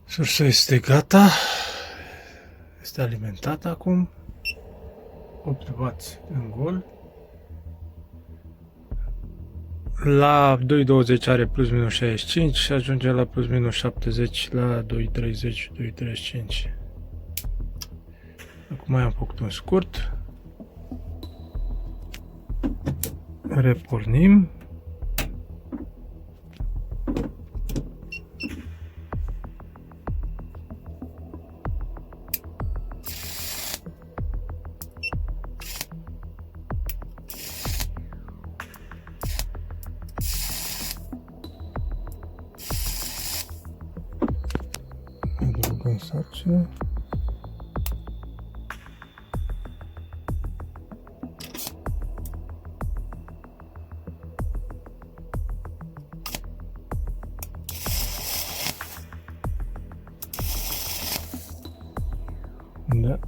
Sursa este gata. Este alimentată acum. 8W în gol. La 2.20 are plus minus 65 și ajunge la plus minus 70 la 2.30, 2.35. Acum am făcut un scurt. Repornim. Adăugăm sarcină. Da.